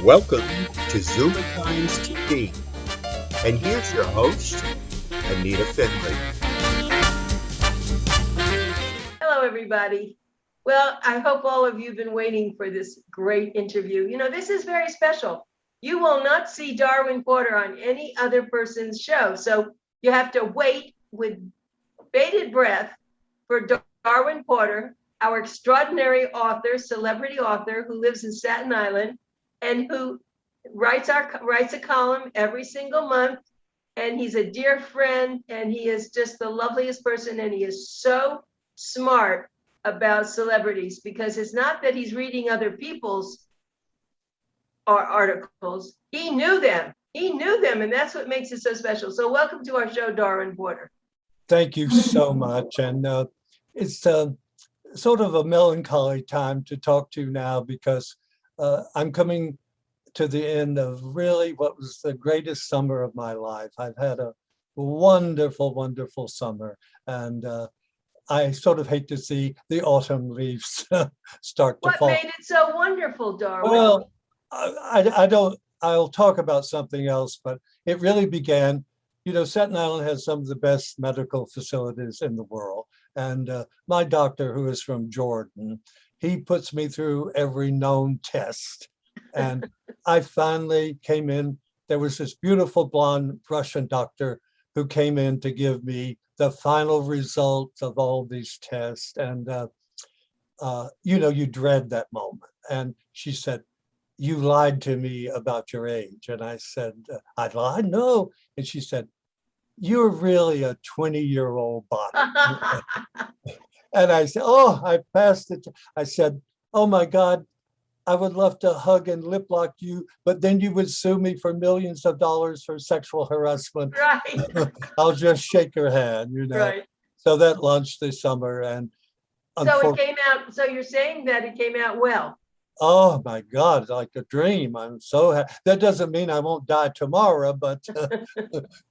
Welcome to ZOOMERTIMES TV. And here's your host, Anita Finley. Hello, everybody. Well, I hope all of you have been waiting for this great interview. You know, this is very special. You will not see Darwin Porter on any other person's show. So you have to wait with bated breath for Darwin Porter, our extraordinary author, celebrity author who lives in Staten Island and who writes a column every single month. And he's a dear friend, and he is just the loveliest person, and he is so smart about celebrities, because it's not that he's reading other people's articles. He knew them, and that's what makes it so special. So welcome to our show, Darwin Porter. Thank you so much. And it's sort of a melancholy time to talk to now, because I'm coming to the end of really what was the greatest summer of my life. I've had a wonderful, wonderful summer. And I sort of hate to see the autumn leaves start to fall. What made it so wonderful, Darwin? Well, I'll talk about something else, but it really began, you know, Staten Island has some of the best medical facilities in the world. And my doctor, who is from Jordan, he puts me through every known test. And I finally came in. There was this beautiful blonde Russian doctor who came in to give me the final results of all these tests. And, you know, you dread that moment. And she said, "You lied to me about your age." And I said, "I lied? No." And she said, "You're really a 20-year-old body." And I said, "Oh, I passed it." I said, "Oh my God, I would love to hug and lip lock you, but then you would sue me for millions of dollars for sexual harassment." Right. I'll just shake her hand, you know. Right. So that launched this summer, and So it came out. So you're saying that it came out well. oh my God, like a dream. I'm so happy. That doesn't mean I won't die tomorrow, but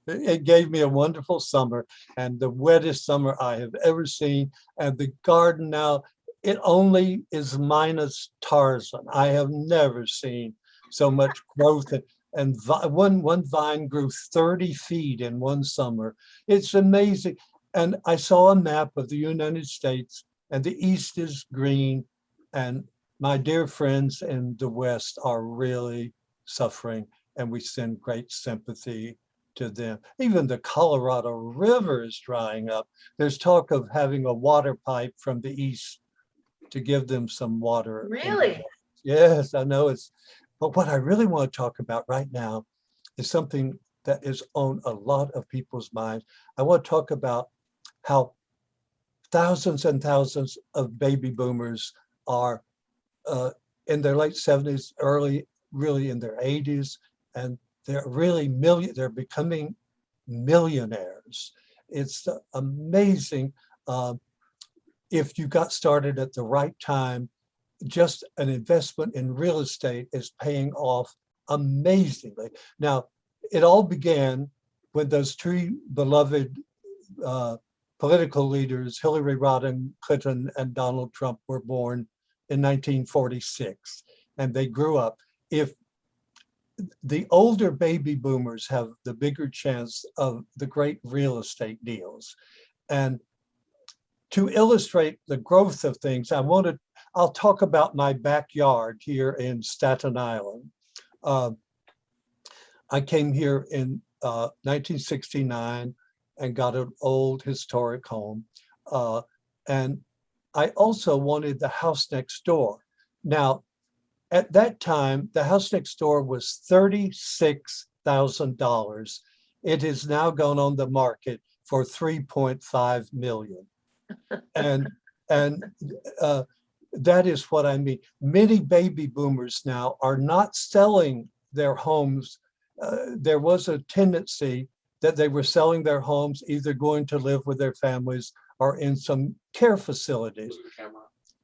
it gave me a wonderful summer, and the wettest summer I have ever seen. And the garden now, it only is minus Tarzan. I have never seen so much growth. And one vine grew 30 feet in one summer. It's amazing. And I saw a map of the United States, and the east is green, and my dear friends in the West are really suffering, and we send great sympathy to them. Even the Colorado River is drying up. There's talk of having a water pipe from the east to give them some water. Really? Yes, I know it's, but what I really want to talk about right now is something that is on a lot of people's minds. I want to talk about how thousands and thousands of baby boomers are in their late 70s, really in their 80s, and they're becoming millionaires. It's amazing. If you got started at the right time, just an investment in real estate is paying off amazingly. Now, it all began when those three beloved political leaders, Hillary Rodham Clinton and Donald Trump, were born in 1946, and they grew up. If the older baby boomers have the bigger chance of the great real estate deals. And to illustrate the growth of things, I'll talk about my backyard here in Staten Island. I came here in 1969 and got an old historic home. And I also wanted the house next door. Now, at that time, the house next door was $36,000. It has now gone on the market for $3.5 million. And that is what I mean. Many baby boomers now are not selling their homes. There was a tendency that they were selling their homes, either going to live with their families or in some care facilities.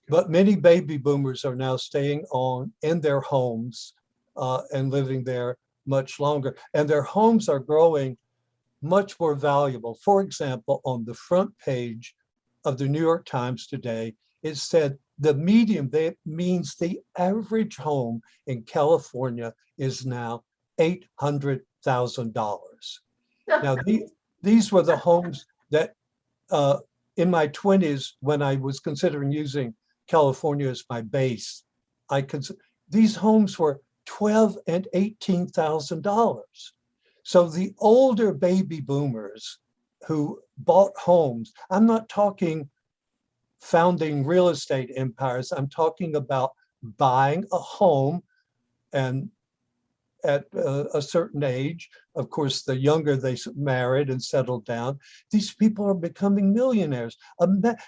But many baby boomers are now staying on in their homes and living there much longer. And their homes are growing much more valuable. For example, on the front page of the New York Times today, it said the medium, that means the average home in California is now $800,000. Now, these were the homes that in my 20s, when I was considering using California as my base, these homes were $12,000 and $18,000. So the older baby boomers who bought homes, I'm not talking founding real estate empires, I'm talking about buying a home, and at a certain age, of course, the younger they married and settled down, these people are becoming millionaires.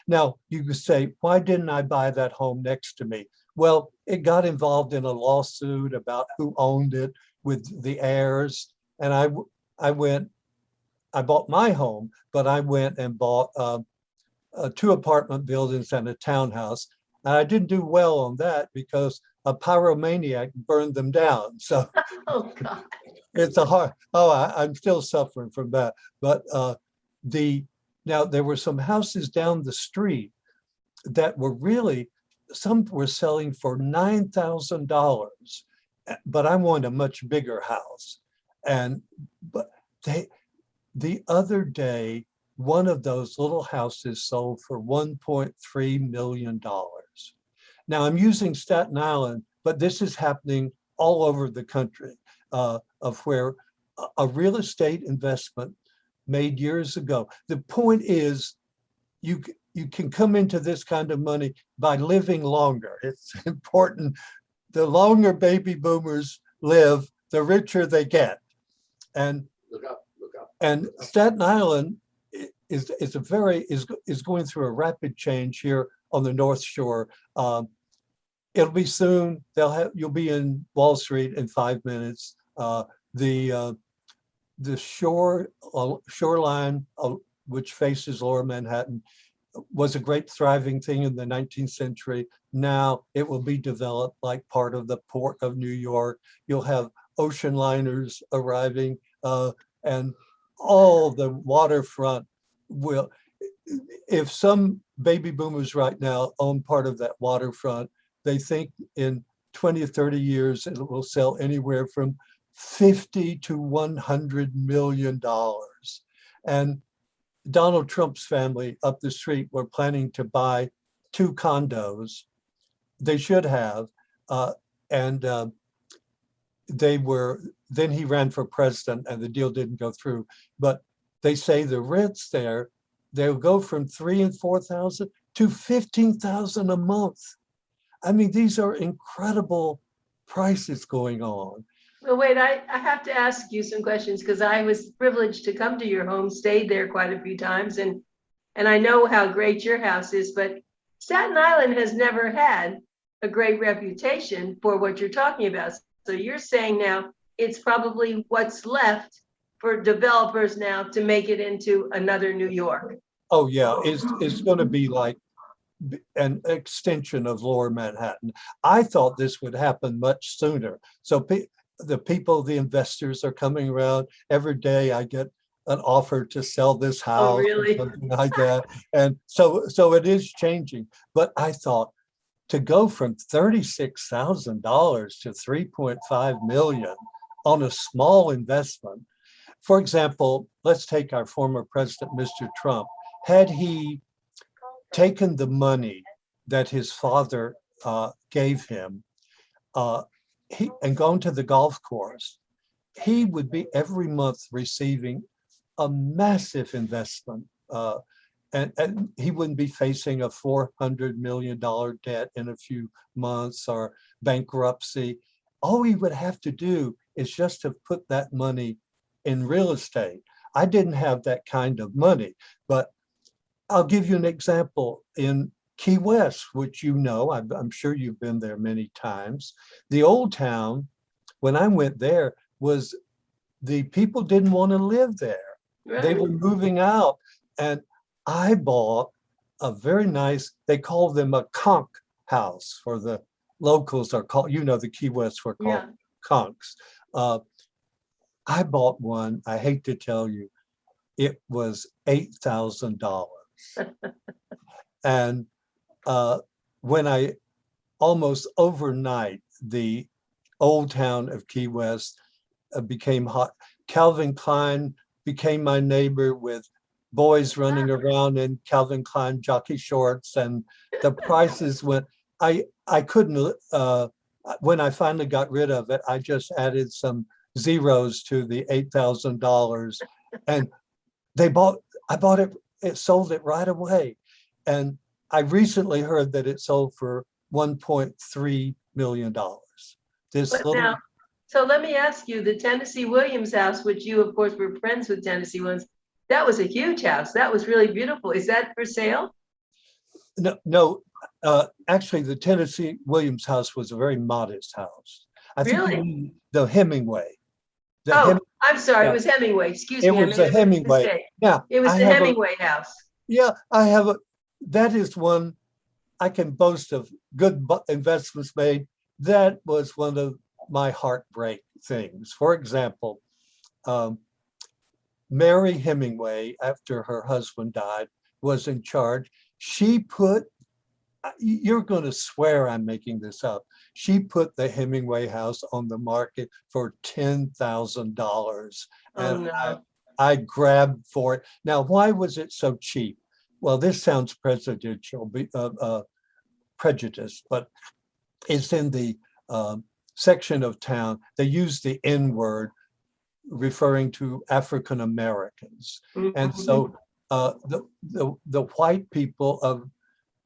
Now, you could say, why didn't I buy that home next to me? Well, it got involved in a lawsuit about who owned it with the heirs. And I bought my home, but I went and bought 2 apartment buildings and a townhouse. And I didn't do well on that because a pyromaniac burned them down. So Oh, God. it's a hard, I'm still suffering from that. But now there were some houses down the street that were really, some were selling for $9,000, but I want a much bigger house. But the other day, one of those little houses sold for $1.3 million. Now I'm using Staten Island, but this is happening all over the country, of where a real estate investment made years ago. The point is, you can come into this kind of money by living longer. It's important. The longer baby boomers live, the richer they get. And Look up. and Staten Island is going through a rapid change here on the North Shore. It'll be soon. You'll be in Wall Street in 5 minutes. The shoreline, which faces Lower Manhattan, was a great thriving thing in the 19th century. Now it will be developed like part of the Port of New York. You'll have ocean liners arriving, and all the waterfront will. If some baby boomers right now own part of that waterfront, they think in 20 or 30 years it will sell anywhere from $50 to $100 million. And Donald Trump's family up the street were planning to buy 2 condos. They should have, and then he ran for president and the deal didn't go through. But they say the rents there, they'll go from $3,000 and $4,000 to $15,000 a month. I mean, these are incredible prices going on. Well, wait, I have to ask you some questions because I was privileged to come to your home, stayed there quite a few times, and I know how great your house is, but Staten Island has never had a great reputation for what you're talking about. So you're saying now it's probably what's left for developers now to make it into another New York. Oh yeah, it's going to be like an extension of Lower Manhattan. I thought this would happen much sooner. So the investors are coming around. Every day I get an offer to sell this house. Oh, really? Or something like that. And so it is changing. But I thought to go from $36,000 to $3.5 million on a small investment. For example, let's take our former president, Mr. Trump. Had he taken the money that his father gave him and gone to the golf course, he would be every month receiving a massive investment, and he wouldn't be facing a $400 million debt in a few months or bankruptcy. All he would have to do is just have put that money in real estate. I didn't have that kind of money, but I'll give you an example. In Key West, which you know, I'm sure you've been there many times. The old town, when I went there, was the people didn't want to live there. Right. They were moving out. And I bought a very nice, they call them a conch house, for the locals are called, the Key West were called conchs. I bought one, I hate to tell you, it was $8,000. And when I almost overnight, the old town of Key West became hot. Calvin Klein became my neighbor with boys running around in Calvin Klein jockey shorts, and the prices went. I couldn't. When I finally got rid of it, I just added some zeros to the $8,000, and they bought. I bought it. It sold it right away, and I recently heard that it sold for $1.3 million. This But little, now, so let me ask you, the Tennessee Williams house, which you, of course, were friends with Tennessee Williams, that was a huge house. That was really beautiful. Is that for sale? no, actually, the Tennessee Williams house was a very modest house. I think you Really? mean the Hemingway. The Oh, I'm sorry, it yeah, was Hemingway. Excuse it me, I was made a a Hemingway. mistake. Yeah, It was I the have a, Hemingway house. yeah, I have a, that is one I can boast of good investments made. That was one of my heartbreak things. For example, um, Mary Hemingway, after her husband died, was in charge. She put, you're going to swear I'm making this up. She put the Hemingway house on the market for $10,000. Oh, And no. I grabbed for it. Now, why was it so cheap? Well, this sounds prejudiced, but it's in the section of town. They use the N word referring to African Americans. And so the white people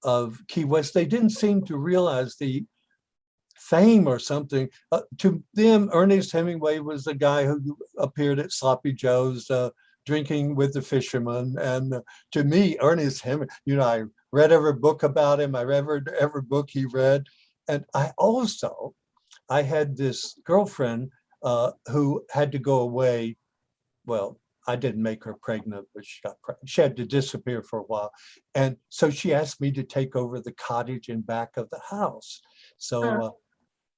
of Key West, they didn't seem to realize the fame or something. To them, Ernest Hemingway was the guy who appeared at Sloppy Joe's drinking with the fishermen. And to me, Ernest Hemingway, I read every book about him. I read every book he read. And I had this girlfriend who had to go away. Well, I didn't make her pregnant, but she had to disappear for a while. And so she asked me to take over the cottage in back of the house. So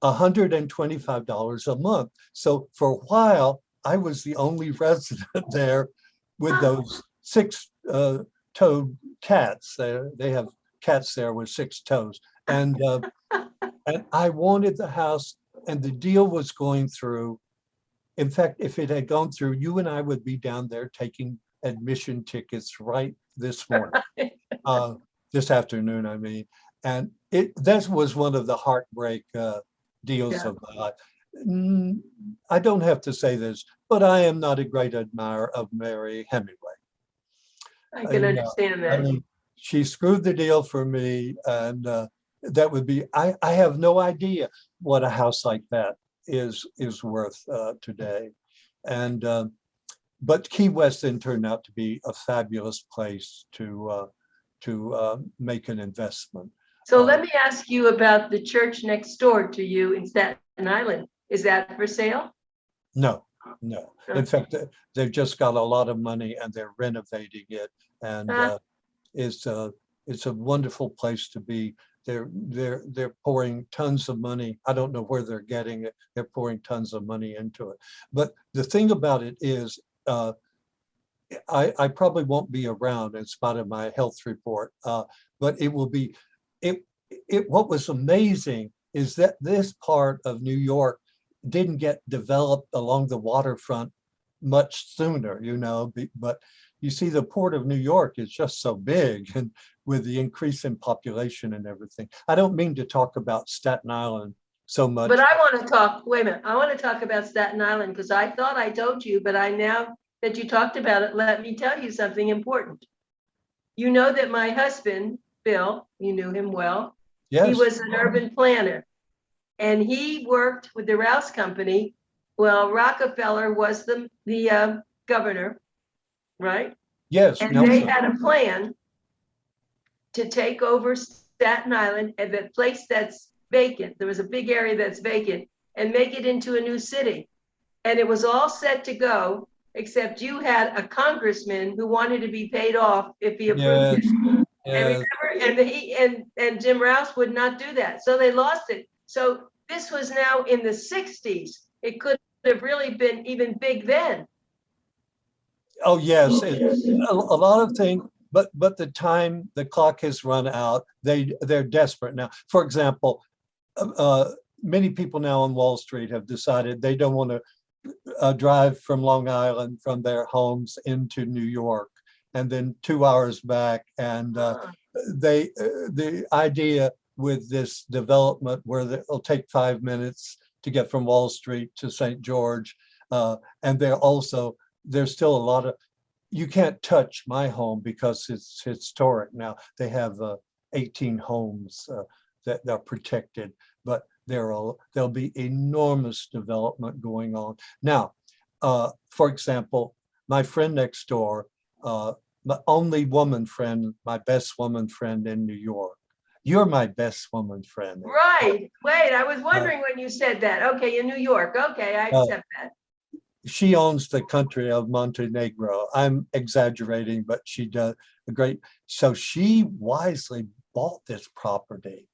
$125 a month. So for a while, I was the only resident there with those six-toed cats. They have cats there with 6 toes. And I wanted the house, and the deal was going through. In fact, if it had gone through, you and I would be down there taking admission tickets right this morning, this afternoon, I mean. And that was one of the heartbreak deals of my life. I don't have to say this, but I am not a great admirer of Mary Hemingway. I can understand that. I mean, she screwed the deal for me, and that would be, I have no idea what a house like that is worth today. And but Key West then turned out to be a fabulous place to make an investment. So let me ask you about the church next door to you in Staten Island. Is that for sale? No. In fact, they've just got a lot of money and they're renovating it, and it's a wonderful place to be. They're pouring tons of money. I don't know where they're getting it. They're pouring tons of money into it. But the thing about it is, I probably won't be around in spite of my health report, but it will be. What was amazing is that this part of New York didn't get developed along the waterfront much sooner, but you see the port of New York is just so big, and with the increase in population and everything. I don't mean to talk about Staten Island so much. But I want to talk, wait a minute, I want to talk about Staten Island because I thought I told you, but now that you talked about it, let me tell you something important. You know that my husband, Bill, you knew him well. Yes. He was an urban planner, and he worked with the Rouse Company. Well, Rockefeller was the governor, right? Yes. And Nelson. They had a plan to take over Staten Island and the place that's vacant. There was a big area that's vacant, and make it into a new city. And it was all set to go, except you had a congressman who wanted to be paid off if he approved it. And remember, and Jim Rouse would not do that. So they lost it. So this was now in the 60s. It could have really been even big then. Oh, yes. A lot of things. but the clock has run out. They're desperate now. For example, many people now on Wall Street have decided they don't want to drive from Long Island from their homes into New York and then 2 hours back. And the idea with this development where it'll take 5 minutes to get from Wall Street to St. George, and there's still a lot of, you can't touch my home because it's historic now. They have 18 homes that are protected, but there'll be enormous development going on. Now, for example, my friend next door, my only woman friend, my best woman friend in New York. You're my best woman friend. Right. Wait, I was wondering when you said that. Okay, in New York. Okay, I accept that. She owns the country of Montenegro. I'm exaggerating, but she does a great. So she wisely bought this property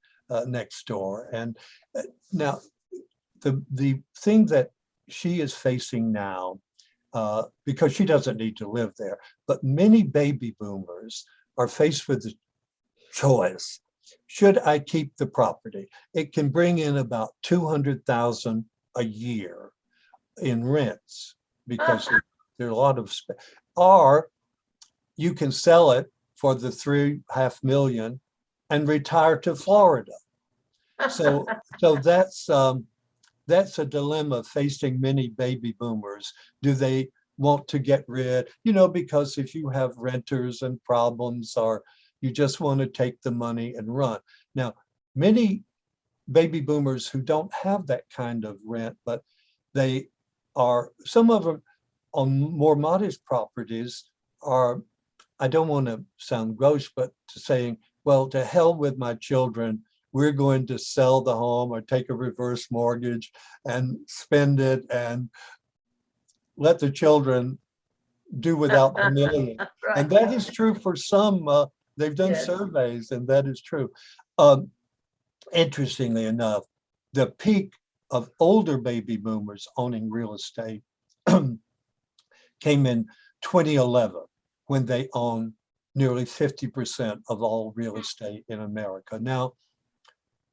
next door. And now the thing that she is facing now, because she doesn't need to live there, but many baby boomers are faced with the choice. Should I keep the property? It can bring in about $200,000 a year in rents because there are a lot of or you can sell it for the $3.5 million and retire to Florida. So that's a dilemma facing many baby boomers. Do they want to get rid, because if you have renters and problems, or you just want to take the money and run. Now, many baby boomers who don't have that kind of rent, but some of them on more modest properties are, I don't want to sound gross, but saying, well, to hell with my children, we're going to sell the home or take a reverse mortgage and spend it and let the children do without the million. Right. And that is true for some. They've done surveys, and that is true. Interestingly enough, the peak of older baby boomers owning real estate came in 2011, when they owned nearly 50% of all real estate in America. Now,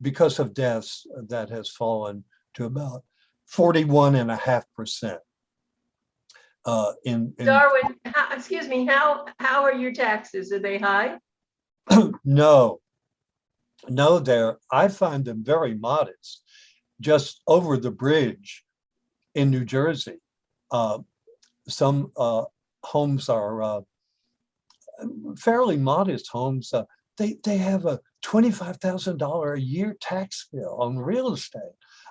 because of deaths, that has fallen to about 41.5%. Darwin, excuse me, how are your taxes? Are they high? No, I find them very modest. Just over the bridge in New Jersey, some homes are fairly modest homes. They have a $25,000 a year tax bill on real estate.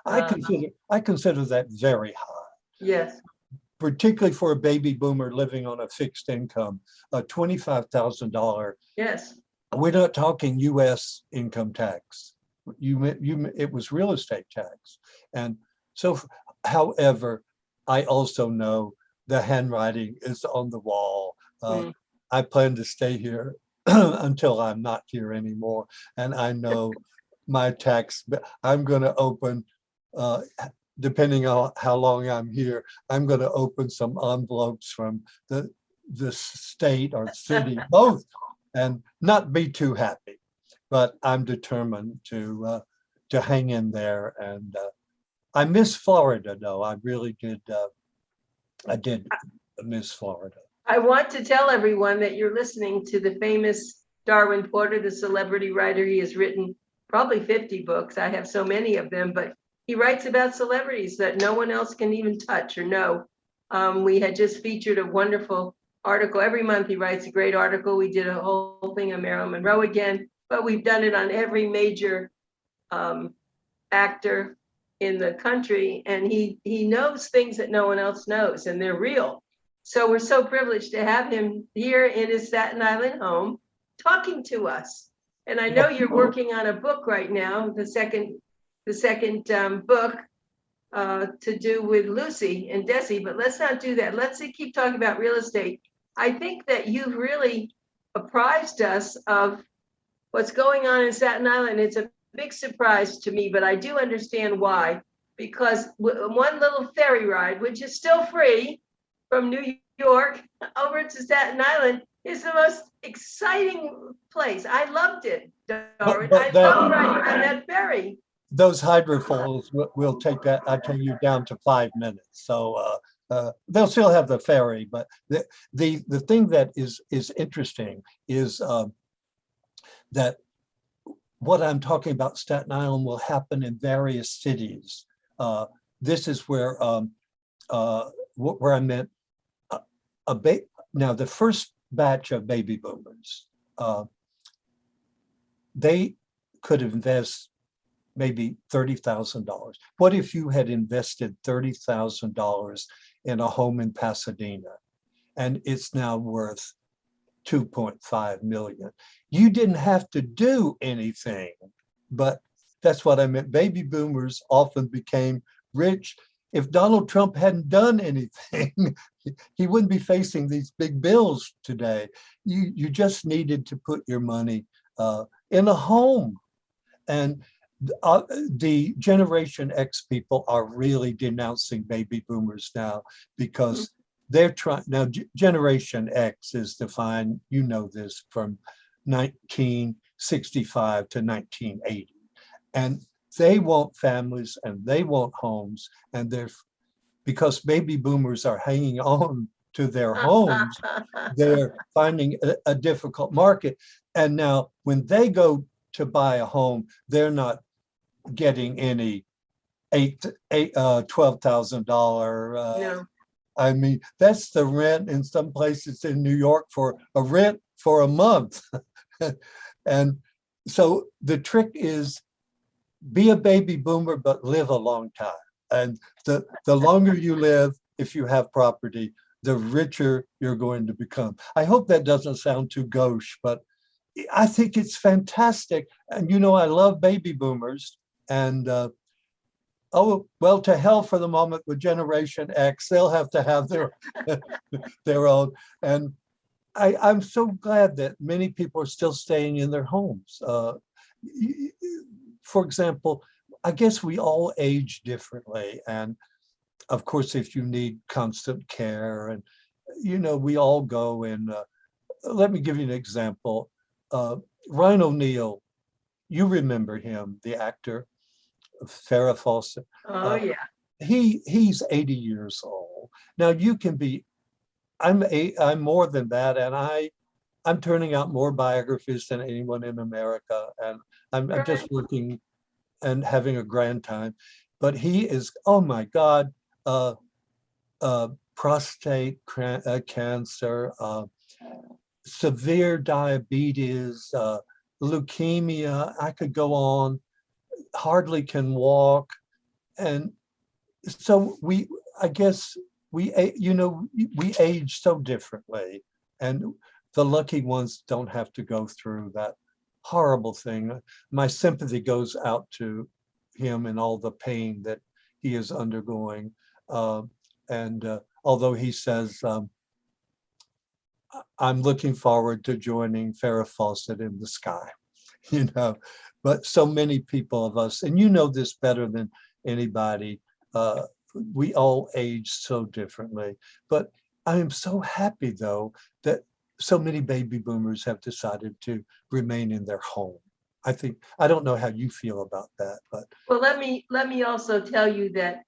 I consider that very high. Yes. Particularly for a baby boomer living on a fixed income, a $25,000. Yes. We're not talking U.S. income tax. It was real estate tax. And so, however, I also know the handwriting is on the wall. I plan to stay here until I'm not here anymore. And I know my tax, I'm going to open, depending on how long I'm here, I'm going to open some envelopes from the state or city, both, and not be too happy. But I'm determined to hang in there. And I miss Florida, though. I really did. I did miss Florida. I want to tell everyone that you're listening to the famous Darwin Porter, the celebrity writer. He has written probably 50 books. I have so many of them, but he writes about celebrities that no one else can even touch or know. We had just featured a wonderful article. Every month he writes a great article. We did a whole thing on Marilyn Monroe again, but we've done it on every major actor in the country. And he knows things that no one else knows, and they're real. So we're so privileged to have him here in his Staten Island home talking to us. And I know you're working on a book right now, the second book to do with Lucy and Desi, but let's not do that. Let's keep talking about real estate. I think that you've really apprised us of what's going on in Staten Island. It's a big surprise to me, but I do understand why. Because one little ferry ride, which is still free from New York over to Staten Island, is the most exciting place. I loved it, Darwin. But I loved riding on that ferry. those hydrofoils will take that, I told you, down to 5 minutes. So they'll still have the ferry, but the thing that is interesting is that what I'm talking about, Staten Island, will happen in various cities. This is where I meant now the first batch of baby boomers, they could invest maybe $30,000. What if you had invested $30,000 in a home in Pasadena and it's now worth 2.5 million? You didn't have to do anything, but that's what I meant. Baby boomers often became rich. If Donald Trump hadn't done anything, he wouldn't be facing these big bills today. You just needed to put your money in a home. And the Generation X people are really denouncing baby boomers now because they're trying. Now, Generation X is defined, you know this, from 1965 to 1980. And they want families and they want homes. And because baby boomers are hanging on to their homes, they're finding a difficult market. And now when they go to buy a home, they're not getting any $12,000. No. I mean, that's the rent in some places in New York for a rent for a month. And so the trick is be a baby boomer, but live a long time. And the longer you live, if you have property, the richer you're going to become. I hope that doesn't sound too gauche, but I think it's fantastic. And you know, I love baby boomers. And oh, well, to hell for the moment with Generation X. They'll have to have their own. And I'm so glad that many people are still staying in their homes. For example, I guess we all age differently. And of course, if you need constant care, and you know, we all go in. Let me give you an example. Ryan O'Neal, you remember him, the actor, Farrah Fawcett. Oh, yeah. He's 80 years old. Now you can be, I'm more than that, and I'm turning out more biographies than anyone in America, and I'm just working and having a grand time. But he is, oh my God, prostate cancer, severe diabetes, leukemia. I could go on. Hardly can walk, and so I guess we age so differently, and the lucky ones don't have to go through that horrible thing. My sympathy goes out to him and all the pain that he is undergoing. And although he says, I'm looking forward to joining Farrah Fawcett in the sky, you know, but so many people of us, and you know this better than anybody, we all age so differently. But I am so happy, though, that so many baby boomers have decided to remain in their home. I don't know how you feel about that, but. Well, let me also tell you that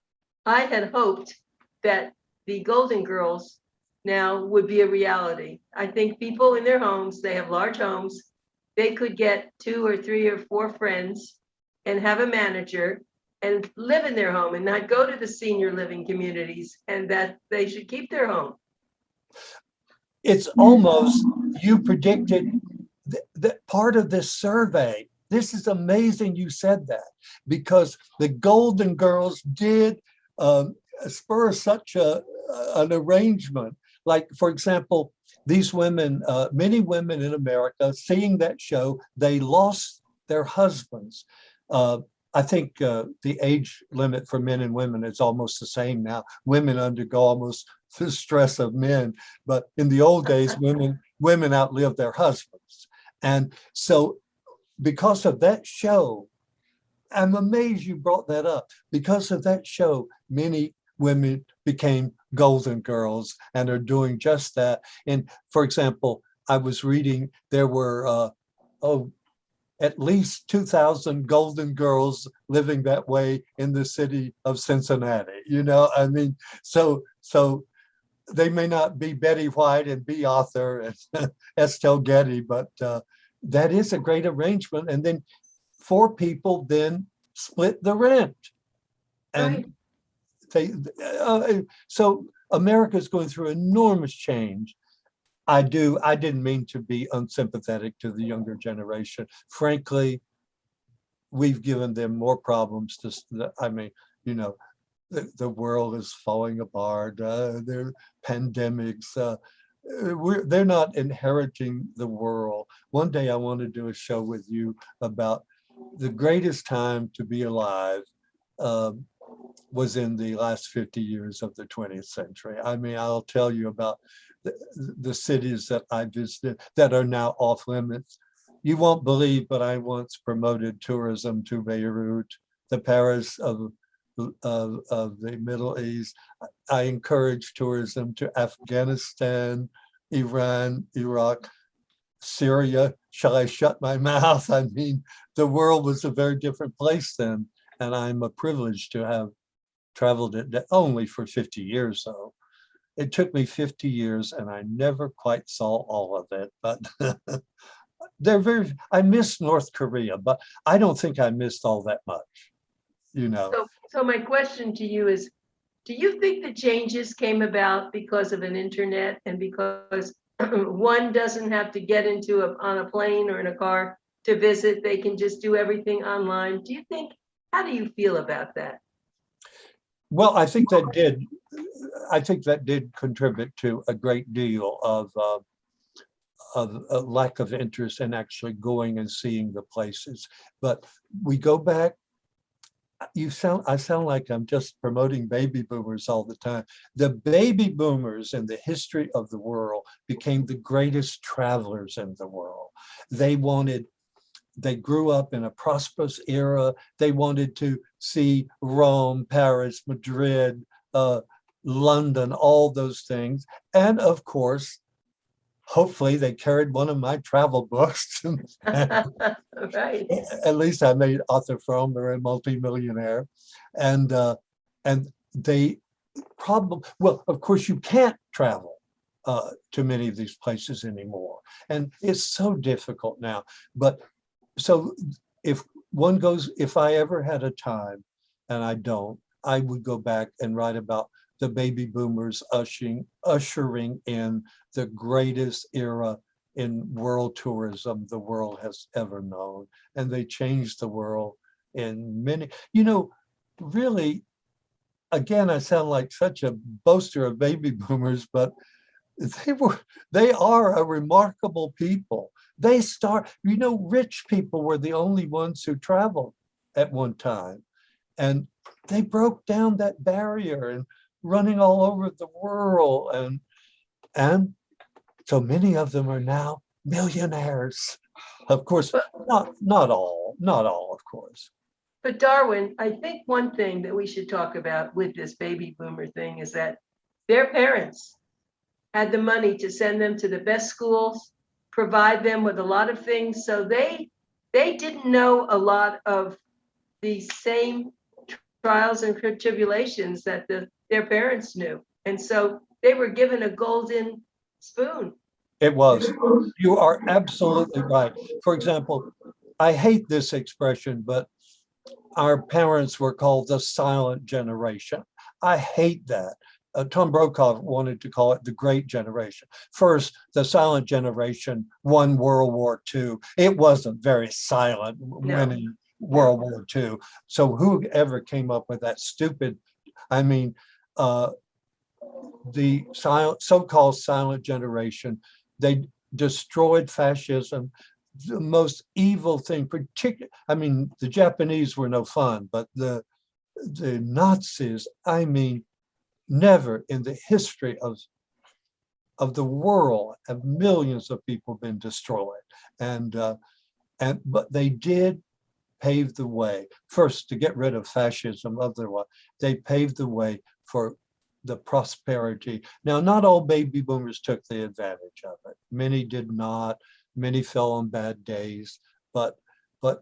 I had hoped that the Golden Girls now would be a reality. I think people in their homes, they have large homes, they could get 2 or 3 or 4 friends and have a manager and live in their home and not go to the senior living communities, and that they should keep their home. It's almost, you predicted that part of this survey. This is amazing you said that, because the Golden Girls did spur such an arrangement. Like, for example, these women, many women in America, seeing that show, they lost their husbands. I think the age limit for men and women is almost the same now. Women undergo almost the stress of men, but in the old days, women outlived their husbands. And so because of that show, I'm amazed you brought that up. Because of that show, many women became Golden Girls and are doing just that. And for example, I was reading there were oh, at least 2,000 golden girls living that way in the city of Cincinnati. You know, I mean, so they may not be Betty White and B. Arthur and Estelle Getty, but that is a great arrangement. And then 4 people then split the rent. And they, so America's going through enormous change. I didn't mean to be unsympathetic to the younger generation. Frankly, we've given them more problems I mean, you know, the world is falling apart. There are pandemics. They're not inheriting the world. One day I want to do a show with you about the greatest time to be alive was in the last 50 years of the 20th century. I mean, I'll tell you about the cities that I visited that are now off limits. You won't believe, but I once promoted tourism to Beirut, the Paris of the Middle East. I encourage tourism to Afghanistan, Iran, Iraq, Syria. Shall I shut my mouth? I mean, the world was a very different place then, and I'm a privilege to have traveled it only for 50 years though. It took me 50 years and I never quite saw all of it, but I miss North Korea, but I don't think I missed all that much, you know. So my question to you is, do you think the changes came about because of an internet and because one doesn't have to get on a plane or in a car to visit, they can just do everything online? How do you feel about that? Well, I think that did contribute to a great deal of a lack of interest in actually going and seeing the places. But we go back, I sound like I'm just promoting baby boomers all the time. The baby boomers in the history of the world became the greatest travelers in the world. They grew up in a prosperous era. They wanted to see Rome, Paris, Madrid, London, all those things. And of course, hopefully they carried one of my travel books. Right. At least I made Arthur Fromer a multimillionaire. And they probably, well, of course you can't travel to many of these places anymore. And it's so difficult now. But so if I ever had a time, and I don't, I would go back and write about the baby boomers ushering in the greatest era in world tourism the world has ever known. And they changed the world in many, really, again, I sound like such a boaster of baby boomers, but they are a remarkable people. Rich people were the only ones who traveled at one time. And they broke down that barrier and running all over the world. And so many of them are now millionaires. Of course, not all, of course. But Darwin, I think one thing that we should talk about with this baby boomer thing is that their parents had the money to send them to the best schools, provide them with a lot of things. So they didn't know a lot of the same trials and tribulations that their parents knew. And so they were given a golden spoon. It was. You are absolutely right. For example, I hate this expression, but our parents were called the silent generation. I hate that. Tom Brokaw wanted to call it the great generation. First, the silent generation won World War II. It wasn't very silent winning World War II. So whoever came up with that stupid, the so-called silent generation, they destroyed fascism, the most evil thing, the Japanese were no fun, but the Nazis, never in the history of the world have millions of people been destroyed. But they did pave the way, first to get rid of fascism, otherwise they paved the way for the prosperity. Now, not all baby boomers took the advantage of it. Many did not. Many fell on bad days, but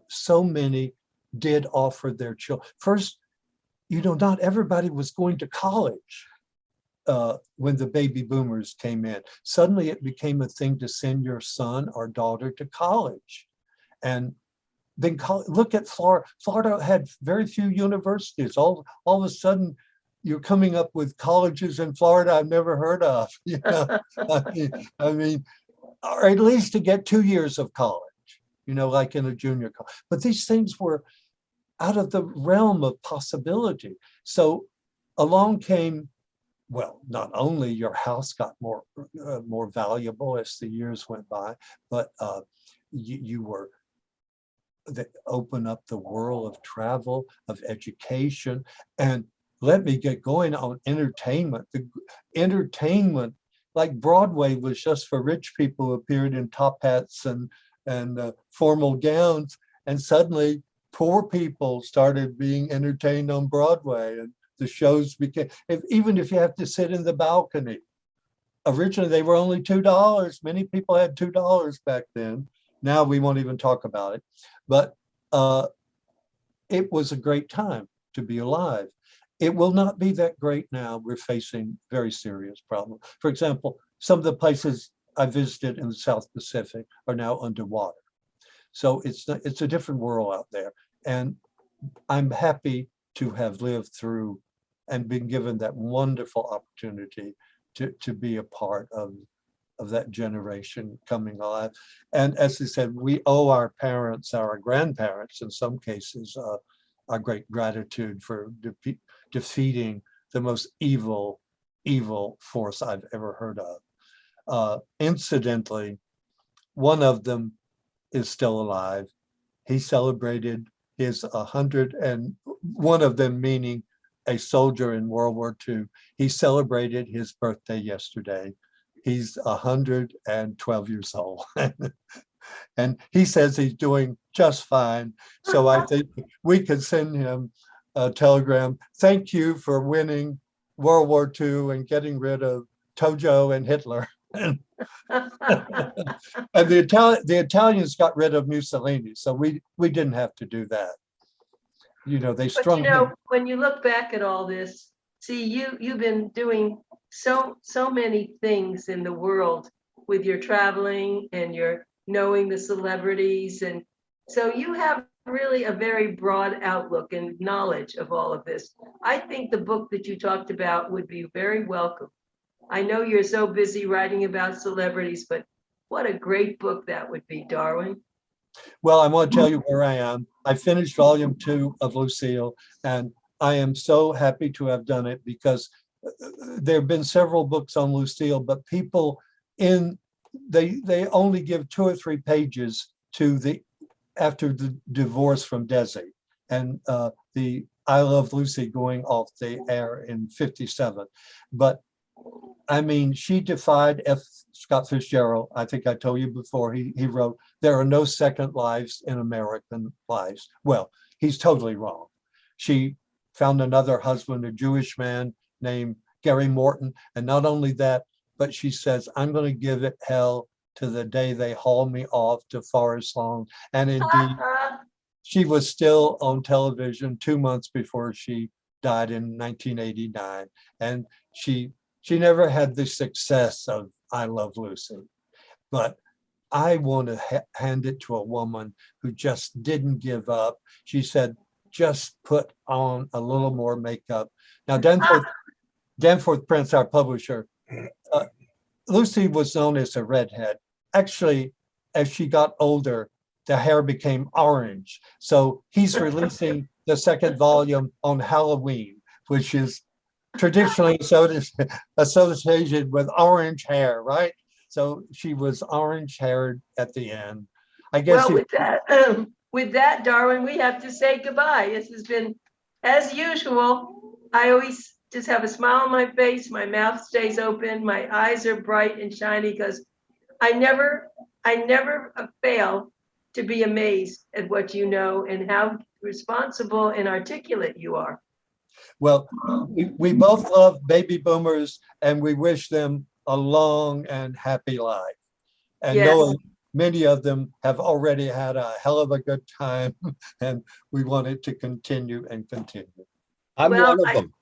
so many did offer their children. First, not everybody was going to college when the baby boomers came in. Suddenly it became a thing to send your son or daughter to college. And then look at Florida. Florida had very few universities. All of a sudden, you're coming up with colleges in Florida I've never heard of. I mean, or at least to get 2 years of college, like in a junior college. But these things were out of the realm of possibility. So along came, well, not only your house got more valuable as the years went by, but you were open up the world of travel, of education, and let me get going on entertainment. The entertainment, like Broadway, was just for rich people who appeared in top hats and formal gowns, and suddenly poor people started being entertained on Broadway, and the shows became, even if you have to sit in the balcony. Originally, they were only $2. Many people had $2 back then. Now we won't even talk about it, but it was a great time to be alive. It will not be that great now. We're facing very serious problems. For example, some of the places I visited in the South Pacific are now underwater. So it's a different world out there. And I'm happy to have lived through and been given that wonderful opportunity to be a part of that generation coming alive. And as I said, we owe our parents, our grandparents, in some cases, our great gratitude for defeating the most evil force I've ever heard of. Incidentally, one of them is still alive. He celebrated his 100, and one of them meaning a soldier in World War II. He celebrated his birthday yesterday. He's 112 years old. And he says he's doing just fine. So I think we could send him a telegram. Thank you for winning World War II and getting rid of Tojo and Hitler. And the Italians got rid of Mussolini, so we didn't have to do that. They strung him. When you look back at all this, see, you've been doing so many things in the world with your traveling and your knowing the celebrities, and so you have really a very broad outlook and knowledge of all of this. I think the book that you talked about would be very welcome. I know you're so busy writing about celebrities, but what a great book that would be, Darwin. Well, I want to tell you where I am. I finished volume 2 of Lucille, and I am so happy to have done it because there have been several books on Lucille, but people they only give 2 or 3 pages to after the divorce from Desi and the I Love Lucy going off the air in 57. But I mean, she defied F. Scott Fitzgerald. I think I told you before, he wrote, "There are no second lives in American lives." Well, he's totally wrong. She found another husband, a Jewish man named Gary Morton. And not only that, but she says, "I'm going to give it hell to the day they haul me off to Forest Lawn." And indeed, she was still on television 2 months before she died in 1989. And she never had the success of I Love Lucy. But I want to hand it to a woman who just didn't give up. She said, just put on a little more makeup. Now, Danforth Prince, our publisher, Lucy was known as a redhead. Actually, as she got older, the hair became orange. So he's releasing the second volume on Halloween, which is traditionally associated with orange hair, right? So she was orange haired at the end. I guess. Well, with that, Darwin, we have to say goodbye. This has been, as usual, I always just have a smile on my face. My mouth stays open. My eyes are bright and shiny because I never fail to be amazed at what you know and how responsible and articulate you are. Well, we both love baby boomers and we wish them a long and happy life. And Yes. knowing many of them have already had a hell of a good time and we want it to continue and continue. I'm Well, one of them.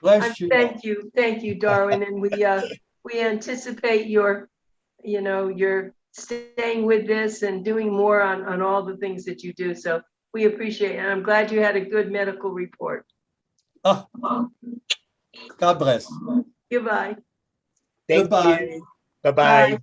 Bless you. thank you, Darwin, and we anticipate your, your staying with this and doing more on all the things that you do. So we appreciate it, and I'm glad you had a good medical report. Oh, God bless. Goodbye. Thank Goodbye. you. Bye-bye. Bye.